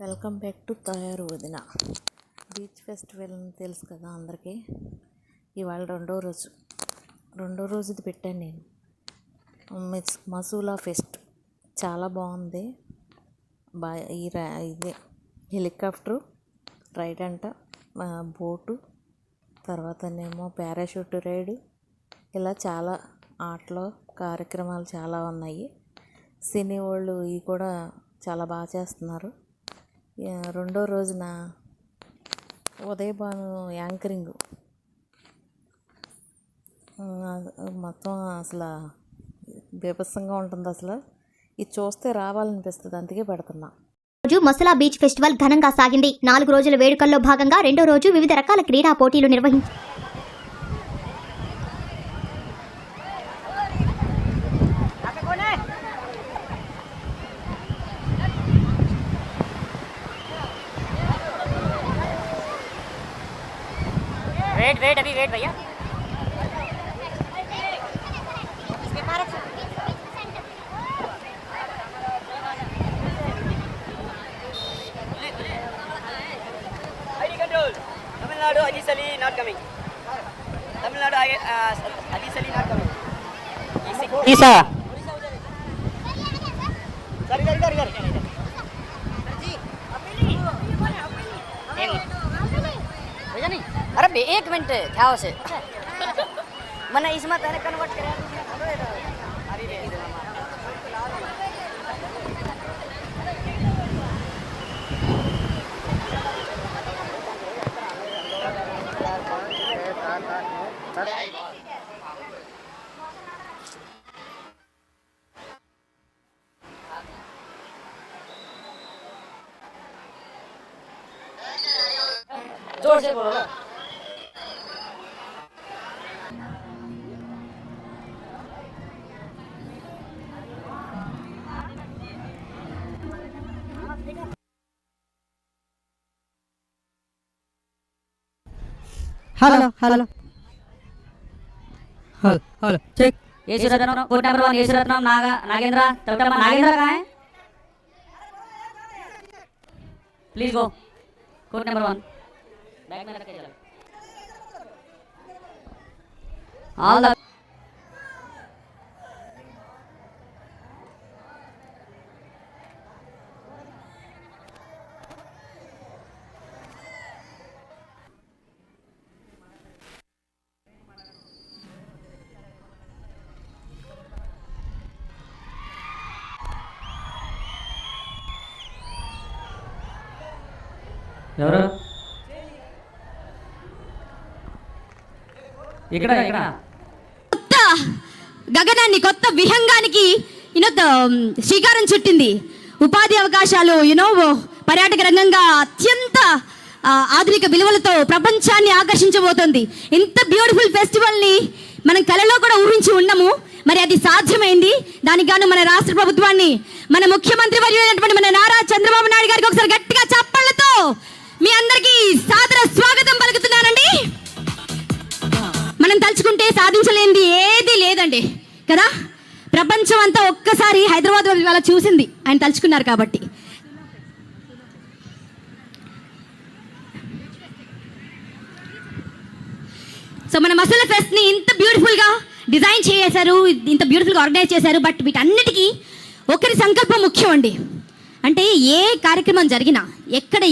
Welcome back to తయారు వదిన. Beach festival తెలుసు కదా అందరికీ. ఇవాళ రెండో రోజుది పెట్టాను నేను. మసూలా ఫెస్ట్ చాలా బాగుంది. ఇదే హెలికాప్టరు రైడ్ అంట, బోటు, తర్వాతనేమో పారాషూట్ రైడ్, ఇలా చాలా ఆటలు కార్యక్రమాలు చాలా ఉన్నాయి. సినీ వాళ్ళు ఇవి కూడా చాలా బాగా చేస్తున్నారు. రెండో రోజున ఉదయభాను యాంకరింగ్ మొత్తం అసలు బీభత్సంగా ఉంటుంది. అసలు ఇది చూస్తే రావాలనిపిస్తుంది, అందుకే పెడుతున్నా. రోజు మసూలా బీచ్ ఫెస్టివల్ ఘనంగా సాగింది. 4 రోజుల వేడుకల్లో భాగంగా రెండో రోజు వివిధ రకాల క్రీడా పోటీలు నిర్వహించారు. वेट अभी वेट भैया. ID control. Tamil Nadu Aziz Ali not coming. Tamil Nadu Aziz Ali not coming. Isa. Sorry. अरे एक मिनट क्या से मैंने इसमें तेरे कन्वर्ट कर जोर से बोलो ना. Hello check. Yesuratnam code number 1 Yesuratnam Nagendra. तब नागेंद्र कहाँ है? Please go. Code number 1 bag में रख के चलो. ऑल ఎవరు ఇక్కడ కొత్త గగనాన్ని, కొత్త విహంగానికి శ్రీకారం చుట్టింది. ఉపాధి అవకాశాలు పర్యాటక రంగంగా అత్యంత ఆధునిక విలువలతో ప్రపంచాన్ని ఆకర్షించబోతోంది. ఇంత బ్యూటిఫుల్ ఫెస్టివల్ని మనం కలలో కూడా ఊహించి ఉన్నాము. మరి అది సాధ్యమైంది. దానికి గాను మన రాష్ట్ర ప్రభుత్వాన్ని, మన ముఖ్యమంత్రి వర్యులైనటువంటి మన నారా చంద్రబాబు నాయుడు గారికి ఒకసారి గట్టిగా చప్పళ్లతో మీ అందరికీ సాదర స్వాగతం పలుకుతున్నానండి. మనం తలుచుకుంటే సాధించలేనిది ఏది లేదండి కదా. ప్రపంచం అంతా ఒక్కసారి హైదరాబాద్ వాళ్ళ చూసింది ఆయన తలుచుకున్నారు కాబట్టి. సో మన మసూలా ఫెస్ట్ ని ఇంత బ్యూటిఫుల్ గా డిజైన్ చేశారు, ఇంత బ్యూటిఫుల్ గా ఆర్గనైజ్ చేశారు. బట్ వీటన్నిటికీ ఒకరి సంకల్పం ముఖ్యం అండి. అంటే ఏ కార్యక్రమం జరిగినా, ఎక్కడ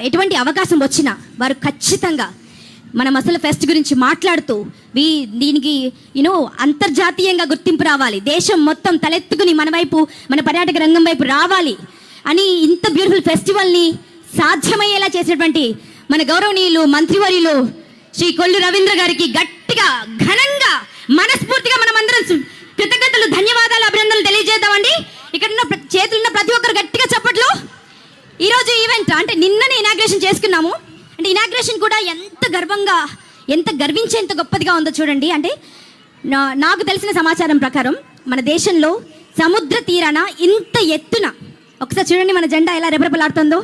ఎటువంటి అవకాశం వచ్చినా వారు ఖచ్చితంగా మన మసూలా ఫెస్ట్ గురించి మాట్లాడుతూ దీనికి అంతర్జాతీయంగా గుర్తింపు రావాలి, దేశం మొత్తం తలెత్తుకుని మన వైపు, మన పర్యాటక రంగం వైపు రావాలి అని ఇంత బ్యూటిఫుల్ ఫెస్టివల్ని సాధ్యమయ్యేలా చేసినటువంటి మన గౌరవనీయులు మంత్రివర్యులు శ్రీ కొల్లు రవీంద్ర గారికి గట్టిగా, ఘనంగా, మనస్ఫూర్తిగా మనమందరం కృతజ్ఞతలు, ధన్యవాదాలు, అభినందనలు తెలియజేద్దామండి. ఇక్కడ చేతులున్న ప్రతి ఒక్కరు గట్టిగా చప్పట్లు. ఈరోజు ఈవెంట్ అంటే నిన్ననే ఇనాగ్రేషన్ చేసుకున్నాము. అంటే ఇనాగ్రేషన్ కూడా ఎంత గర్వంగా, ఎంత గర్వించేంత గొప్పదిగా ఉందో చూడండి. అంటే నాకు తెలిసిన సమాచారం ప్రకారం మన దేశంలో సముద్ర తీరాన ఇంత ఎత్తున, ఒకసారి చూడండి మన జెండా ఎలా రెపరెపలాడుతుందో,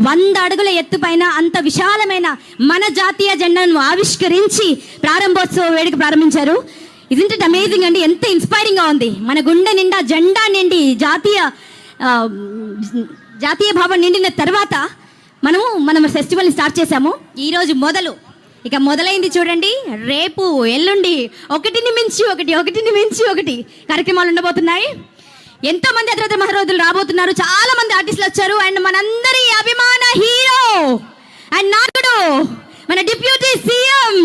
100 అడుగుల ఎత్తు పైన అంత విశాలమైన మన జాతీయ జెండాను ఆవిష్కరించి ప్రారంభోత్సవ వేడుక ప్రారంభించారు. ఇజంట్ ఇట్ అమేజింగ్ అండి. ఎంత ఇన్స్పైరింగ్గా ఉంది. మన గుండె నిండా జెండా నిండి జాతీయ భావం నిండిన తర్వాత మనం ఫెస్టివల్ని స్టార్ట్ చేశాము. ఈరోజు ఇక మొదలైంది చూడండి. రేపు ఎల్లుండి ఒకటిని మించి ఒకటి కార్యక్రమాలు ఉండబోతున్నాయి. ఎంతో మంది అతిరథ మహారథులు రాబోతున్నారు. చాలా మంది ఆర్టిస్టులు వచ్చారు. అండ్ మనందరి అభిమాన హీరో అండ్ నాయకుడు మన deputy CM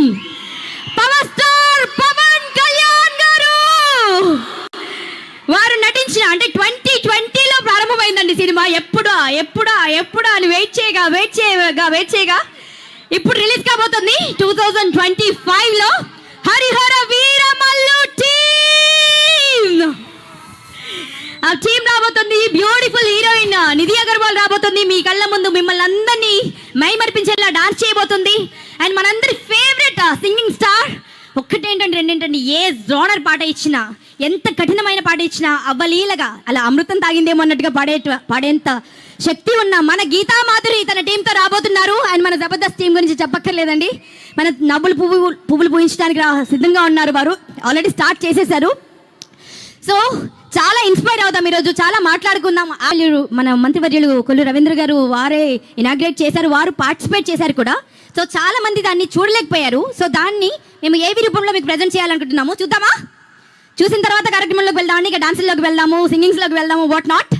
power star Pawan Kalyan garu వారు నటించిన, అంటే 2020లో ప్రారంభమైందండి సినిమా. ఎప్పుడా అని వెయిట్ చేయగా ఇప్పుడు రిలీజ్ కాబోతుంది 2025లో. హరిహర వీరమల్లు ఆ టీం రాబోతుంది. బ్యూటిఫుల్ హీరోయిన్ నిధి అగర్వాల్ రాబోతుంది. మీ కళ్ళ ముందు మిమ్మల్ని అందరినీ మైమర్పించేలా డాన్స్ చేయబోతుంది. అండ్ మనందరి ఫేవరెట్ సింగింగ్ స్టార్ రెండేంటండి, ఏ జోనర్ పాట ఇచ్చినా, ఎంత కఠినమైన పాట ఇచ్చినా అవ్వలీలగా అలా అమృతం తాగిందేమో అన్నట్టుగా పాడేంత శక్తి ఉన్న మన గీతా మాధురి తన టీంతో రాబోతున్నారు. అండ్ మన జబర్దస్త్ టీం గురించి చెప్పక్కర్లేదండి. మన నవ్వులు పువ్వులు పూయించడానికి సిద్ధంగా ఉన్నారు. వారు ఆల్రెడీ స్టార్ట్ చేసేసారు. సో చాలా ఇన్స్పైర్ అవుతాం ఈరోజు, చాలా మాట్లాడుకుందాం. మన మంత్రివర్యులు కొల్లు రవీంద్ర గారు వారే ఇనాగ్రేట్ చేశారు, వారు పార్టిసిపేట్ చేశారు కూడా. సో చాలా మంది దాన్ని చూడలేకపోయారు. సో దాన్ని మేము ఏవి రూపంలో మీకు ప్రజెంట్ చేయాలనుకుంటున్నాము, చూద్దామా? చూసిన తర్వాత కార్యక్రమంలోకి వెళ్దామండి. ఇక డాన్సుల్లోకి వెళ్దాము, సింగింగ్స్లోకి వెళ్దాము, వాట్ నాట్.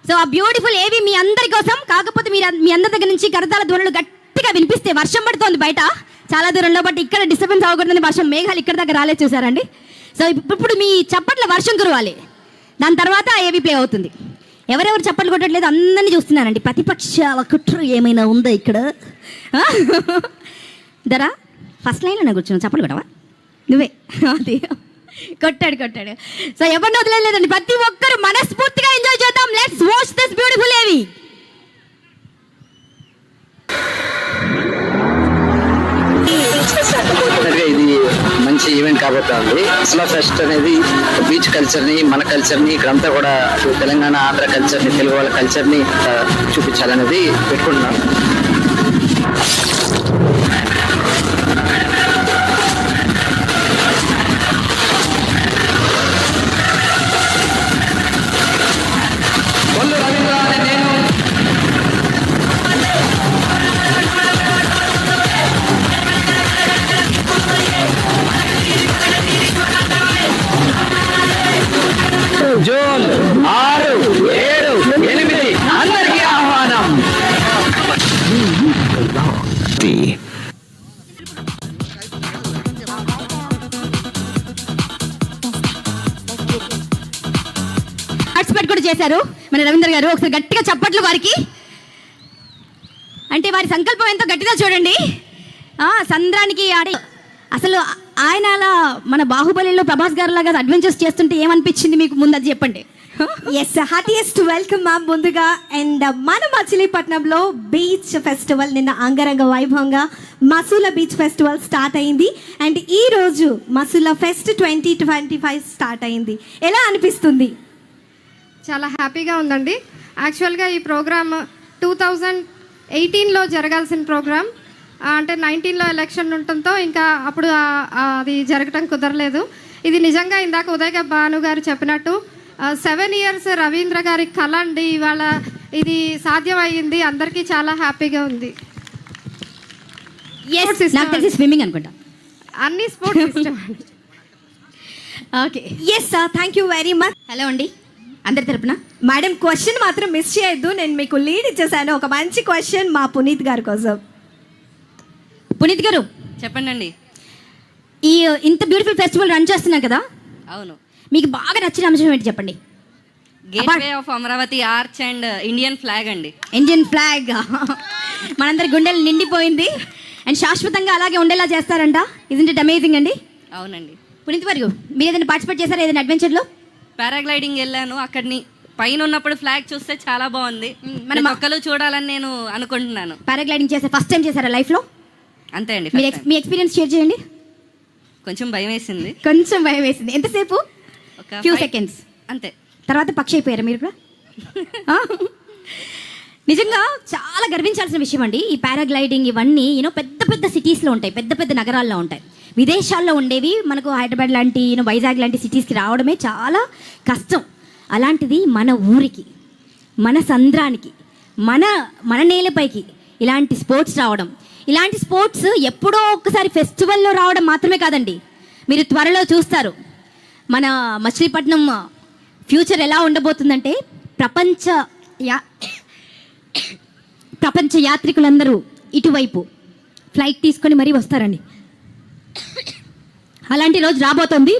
సో ఆ బ్యూటిఫుల్ ఏవి మీ అందరి కోసం. కాకపోతే మీ అందరి దగ్గర నుంచి కరతాళ ధ్వనులు గట్టిగా వినిపిస్తే, వర్షం పడుతోంది బయట చాలా దూరంలో, బట్ ఇక్కడ డిస్టర్బెన్స్ అవ్వకూడదని వర్షం మేఘాలు ఇక్కడ దగ్గర రాలేదు, చూసారండి. సో ఇప్పుడు మీ చప్పట్ల వర్షం కురవాలి. దాని తర్వాత ఏవి ప్లే అవుతుంది. ఎవరెవరు చప్పట్లు కొట్టట్లేదు అందరినీ చూస్తున్నానండి. ప్రతిపక్ష కుట్ర ఏమైనా ఉందా ఇక్కడ? దరా ఫస్ట్ లైన్లో నా కూర్చున్నాను, చప్పట్లు కొట్టవా నువ్వే? అది కొట్టాడు. సో ఎవరిని వదిలేదండి, ప్రతి ఒక్కరు మనస్ఫూర్తిగా ఎంజాయ్ చేద్దాం. లెట్స్ వాచ్ దిస్ బ్యూటిఫుల్ ఏవి. ఇది మంచి ఈవెంట్ కాబోతోంది. అసలు ఫెస్ట్ అనేది బీచ్ కల్చర్ని, మన కల్చర్ని, ఇక్కడంతా కూడా తెలంగాణ ఆంధ్ర కల్చర్ని, తెలుగు వాళ్ళ కల్చర్ని చూపించాలనేది పెట్టుకుంటున్నాం. జూన్ 6, 7, 8 అందరికీ ఆహ్వానం. పార్టిసిపేట్ కూడా చేశారు మన రవీంద్ర గారు. ఒకసారి గట్టిగా చప్పట్లు వారికి. అంటే వారి సంకల్పం ఎంతో గట్టిగా చూడండి. సంద్రానికి ఆడి అసలు ఆయన అలా మన బాహుబలిలో ప్రభాస్ గారు లాగా అడ్వెంచర్స్ చేస్తుంటే ఏమనిపించింది మీకు, ముందు అది చెప్పండి. ఎస్, హార్టియెస్ట్ వెల్కమ్ మ్యామ్ ముందుగా. అండ్ మన మచిలీపట్నంలో బీచ్ ఫెస్టివల్ నిన్న అంగరంగ వైభవంగా మసూల బీచ్ ఫెస్టివల్ స్టార్ట్ అయింది. అండ్ ఈరోజు మసూల ఫెస్ట్ 2025 స్టార్ట్ అయింది. ఎలా అనిపిస్తుంది? చాలా హ్యాపీగా ఉందండి. యాక్చువల్గా ఈ ప్రోగ్రామ్ 2018లో జరగాల్సిన ప్రోగ్రామ్, అంటే 19లో ఎలక్షన్ ఉండటంతో ఇంకా అప్పుడు అది జరగటం కుదరలేదు. ఇది నిజంగా ఇందాక ఉదయ్ భాను గారు చెప్పినట్టు 7 years రవీంద్ర గారి కళ అండి. ఇవాళ ఇది సాధ్యమయ్యింది. అందరికీ చాలా హ్యాపీగా ఉంది. నాకు తెలిసి స్విమ్మింగ్ అనుకుంటా, అన్ని స్పోర్ట్స్ ఇష్టం. Okay, yes sir, thank you very much. Hello అండి అందరి తరపున. మేడం క్వశ్చన్ మాత్రం మిస్ చేయొద్దు. నేను మీకు లీడ్ ఇచ్చేసాను. ఒక మంచి క్వశ్చన్ మా పునీత్ గారి కోసం. పునీత్ గారు చెప్పండి. ఈ ఇంత బ్యూటిఫుల్ ఫెస్టివల్ రన్ చేస్తున్నారు కదా, అవును, మీకు బాగా నచ్చిన అంశం ఏంటి చెప్పండి. Gateway of Amaravati arch and Indian flag అండి. ఇండియన్ ఫ్లాగ్ మనందరి గుండెలు నిండిపోయింది. అండ్ శాశ్వతంగా అలాగే ఉండేలా చేస్తారంట. ఇజంట్ ఇట్ అమేజింగ్ అండి. అవునండి. పునీత్ గారు మీరు ఏదైనా పార్టిసిపేట్ చేశారా ఏదైనా అడ్వెంచర్లో? పారాగ్లైడింగ్ వెళ్ళాను. అక్కడిని పైన ఉన్నప్పుడు ఫ్లాగ్ చూస్తే చాలా బాగుంది. మన మొక్కలు చూడాలని నేను అనుకుంటున్నాను. పారాగ్లైడింగ్ చేశారు, ఫస్ట్ టైం చేశారా లైఫ్లో? అంతే అండి. మీ ఎక్స్పీరియన్స్ షేర్ చేయండి. కొంచెం భయం వేసింది. ఎంతసేపు? ఒక ఫ్యూ సెకండ్స్ అంతే. తర్వాత పక్షి అయిపోయారా మీరు కూడా? నిజంగా చాలా గర్వించాల్సిన విషయం అండి. ఈ పారాగ్లైడింగ్ ఇవన్నీ పెద్ద పెద్ద సిటీస్లో ఉంటాయి, పెద్ద పెద్ద నగరాల్లో ఉంటాయి. విదేశాల్లో ఉండేవి మనకు హైదరాబాద్ లాంటి వైజాగ్ లాంటి సిటీస్కి రావడమే చాలా కష్టం. అలాంటిది మన ఊరికి, మన సంద్రానికి, మన మన నేలపైకి ఇలాంటి స్పోర్ట్స్ రావడం, ఇలాంటి స్పోర్ట్స్ ఎప్పుడో ఒక్కసారి ఫెస్టివల్లో రావడం మాత్రమే కాదండి, మీరు త్వరలో చూస్తారు మన మచిలీపట్నం ఫ్యూచర్ ఎలా ఉండబోతుందంటే ప్రపంచ యాత్రికులందరూ ఇటువైపు ఫ్లైట్ తీసుకొని మరీ వస్తారండి. అలాంటి రోజు రాబోతోంది.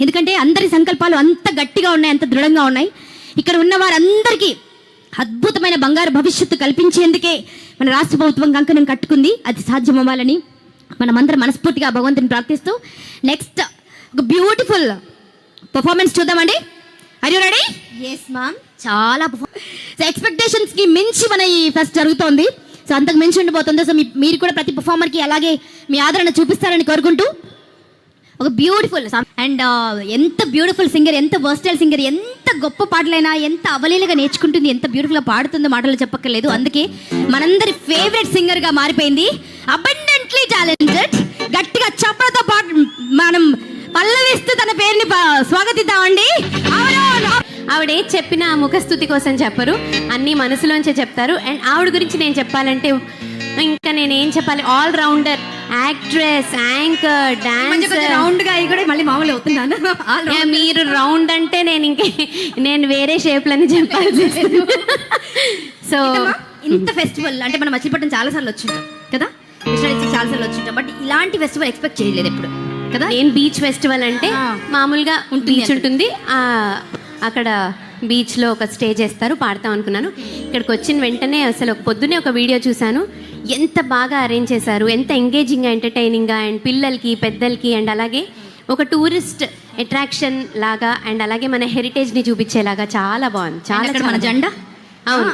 ఎందుకంటే అందరి సంకల్పాలు అంత గట్టిగా ఉన్నాయి, అంత దృఢంగా ఉన్నాయి. ఇక్కడ ఉన్న వారందరికీ అద్భుతమైన బంగారు భవిష్యత్తు కల్పించేందుకే మన రాష్ట్ర ప్రభుత్వం కంకణం కట్టుకుంది. అది సాధ్యం అవ్వాలని మనమందరం మనస్ఫూర్తిగా భగవంతుని ప్రార్థిస్తూ నెక్స్ట్ ఒక బ్యూటిఫుల్ పర్ఫార్మెన్స్ చూద్దామండి. Are you ready? Yes ma'am. చాలా ఎక్స్పెక్టేషన్స్కి మించి మన ఈ ఫెస్ట్ జరుగుతోంది. సో అంతకు మించి ఉండిపోతుంది. సో మీరు కూడా ప్రతి పర్ఫార్మర్కి అలాగే మీ ఆదరణ చూపిస్తారని కోరుకుంటూ ఒక బ్యూటిఫుల్ అండ్ ఎంత బ్యూటిఫుల్ సింగర్, ఎంత వర్స్టైల్ సింగర్, ఎంత గొప్ప పాటలైనా ఎంత అవలీలగా నేర్చుకుంటుంది, ఎంత బ్యూటిఫుల్గా పాడుతుందో మాటలు చెప్పక్కర్లేదు. అందుకే మనందరి ఫేవరెట్ సింగర్గా మారిపోయింది. అబండెంట్లీ టాలెంటెడ్, గట్టిగా చప్పలతో పాటు మనం పల్లవిస్తూ తన పేరుని స్వాగతిద్దామండి. ఆవిడ ఏది చెప్పినా ముఖస్థుతి కోసం చెప్పరు, అన్ని మనసులోంచే చెప్తారు. అండ్ ఆవిడ గురించి నేను చెప్పాలంటే ఇంకా నేను ఏం చెప్పాలి, all rounder, actress, anchor, dancer. Round గా కూడా మళ్ళీ మామూలు అవుతున్నాను. మీరు రౌండ్ అంటే నేను వేరే షేప్లని చెప్పాలి. సో ఇంత ఫెస్టివల్ అంటే మనం మచిలీపట్నం చాలా సార్లు వచ్చింటాం కదా, చాలా సార్లు వచ్చింటాం, బట్ ఇలాంటి ఫెస్టివల్ ఎక్స్పెక్ట్ చేయలేదు ఎప్పుడు కదా. నేను బీచ్ ఫెస్టివల్ అంటే మామూలుగా బీచ్ ఉంటుంది, అక్కడ బీచ్లో ఒక స్టే చేస్తారు, పాడతాం అనుకున్నాను. ఇక్కడికి వచ్చిన వెంటనే అసలు పొద్దున్నే ఒక వీడియో చూశాను, ఎంత బాగా అరేంజ్ చేశారు, ఎంత ఎంగేజింగ్గా, ఎంటర్టైనింగ్గా, అండ్ పిల్లలకి పెద్దలకి, అండ్ అలాగే ఒక టూరిస్ట్ అట్రాక్షన్ లాగా, అండ్ అలాగే మన హెరిటేజ్ని చూపించేలాగా చాలా బాగుంది. చాలా మన జెండా అవును,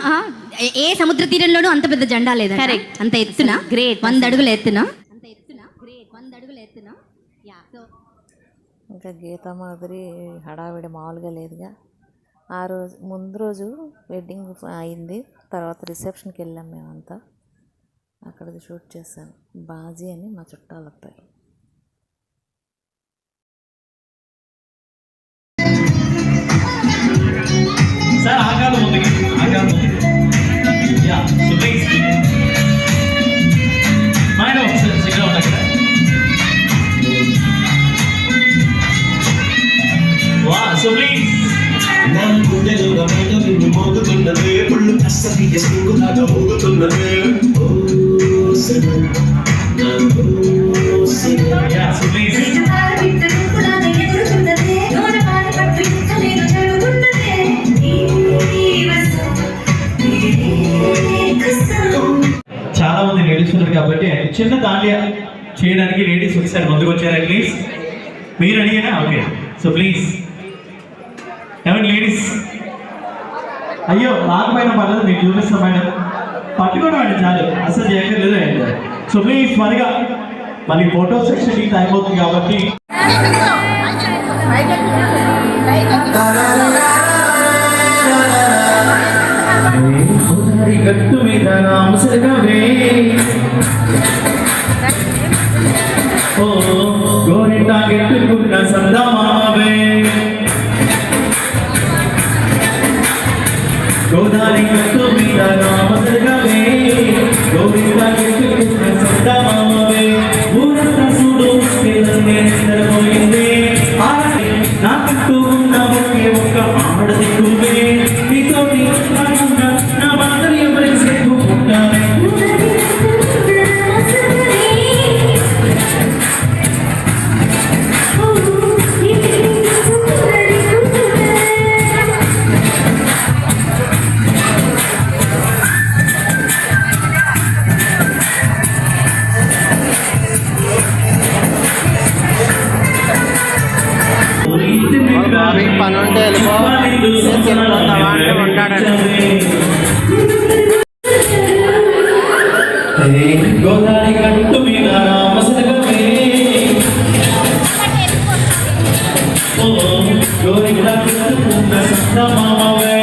ఏ సముద్ర తీరంలోనూ అంత పెద్ద జెండా లేదు. కరెక్ట్, అంత ఎత్తున, గ్రేట్, 100 అడుగుల ఎత్తున. ఇంకా గీత మాదిరి హడావిడి మామూలుగా లేదుగా. ఆ రోజు ముందు రోజు వెడ్డింగ్ అయింది, తర్వాత రిసెప్షన్కి వెళ్ళాం మేమంతా. అక్కడికి షూట్ చేశాను. బాజీ అని మా చుట్టాల అబ్బాయి. సార్ ఆగాలి ముందుకి, yeah so please mind of signal ఉంది అక్కడ. వా సో ప్లీజ్ నా గుండెలో గమట నిన్ను మోగుతున్నదే, పుళ్ళు అస్సలు ఎసుకు నాగా మోగుతున్నదే. ఓ సనన్ నా ఓ సనన్. యా సో ప్లీజ్ చాలా మంది లేడీస్ ఉన్నారు కాబట్టి చిన్న దాండియా చేయడానికి లేడీస్ ఒకసారి ముందుకు వచ్చారా ప్లీజ్? మీరు అడిగారా? ఓకే సో ప్లీజ్ ఏమండి లేడీస్, అయ్యో రాకపోయినా పర్లేదు, మీకు చూపిస్తాం మేడం, పట్టుకోవడం అండి చాలు, అసలు చేయక్కర్లేదు అండి. సో ప్లీజ్ త్వరగా, మళ్ళీ ఫోటో సెక్షన్కి టైం అవుతుంది కాబట్టి గట్టు మీద ముసలిగావే, ఓ గోరింటా గెట్టుకున్న సందమావే, గోదారి గట్టు మీద ముసలిగావే, గోరింటా గెట్టుకున్న సందమావే, ఊరంతా చూడు నిద్రపోయింది, నాకంటూ ఉన్న ఒకే ఒక్క ఆడది నువ్వే, నీతోటి నా బాధలు ఎవరికి చెప్పుకుంటానే. పనుంటే వెళ్ళిపో, వెళ్ళిపోతావా అంటే ఉంటాడండి. గోదావరి గట్టు మీద మసలగవే, ఓ గోరింటా గెట్టుకున్న సందమావే,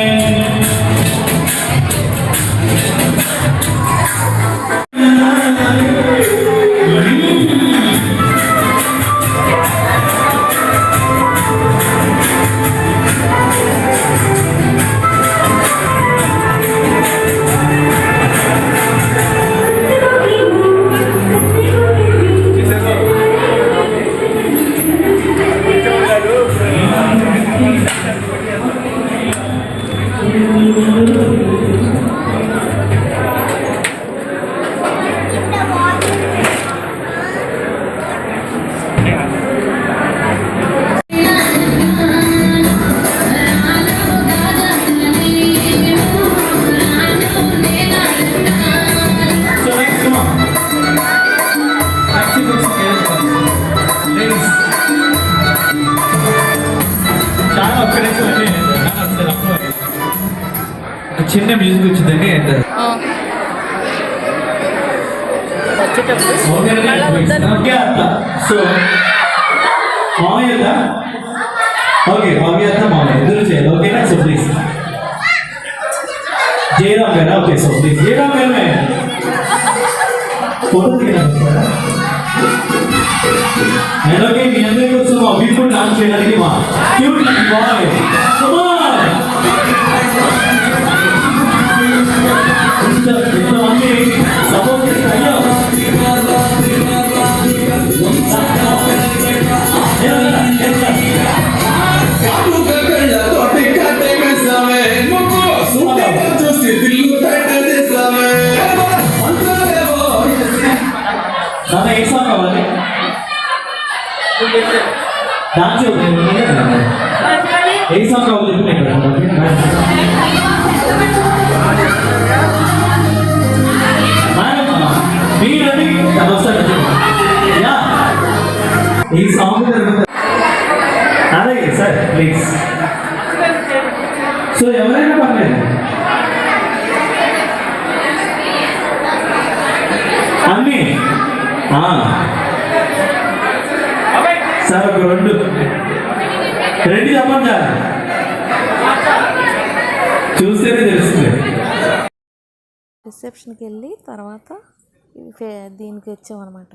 వచ్చేటప్పుడు ఓకేనా? మళ్ళీ వద్దని ఓకే అత్త. సో మామయ్య అత్త. ఓకే మామయ్య అత్త మామయ్య ఇద్దరు చేయాలి. ఓకేనా? సో ప్లీజ్ జయరామ్ గారా? ఓకే సో ప్లీజ్ జయరామ్ గారు ఫోటో తీయడానికి అండ్ ఓకే మీ అందరికీ కోసం మా బ్యూటిఫుల్ డాన్స్ చేయడానికి మా క్యూట్ బాయ్ ఇంతమంది సపోర్ట్ చేస్తారు. నాన్న ఏ సాంగ్ కావాలి? డాన్స్ ఏ సాంగ్ కావాలి? మీరండి ఈ సాంగ్ అలాగే సార్ ప్లీజ్. సో ఎవరైనా పర్లేదు అన్నీ సార్ ఒక రెండు చెప్పండి సార్, చూస్తేనే తెలుస్తుంది. రిసెప్షన్కి వెళ్ళి తర్వాత దీనికి వచ్చామన్నమాట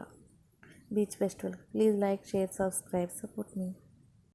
beach festival. Please like, share, subscribe, support me.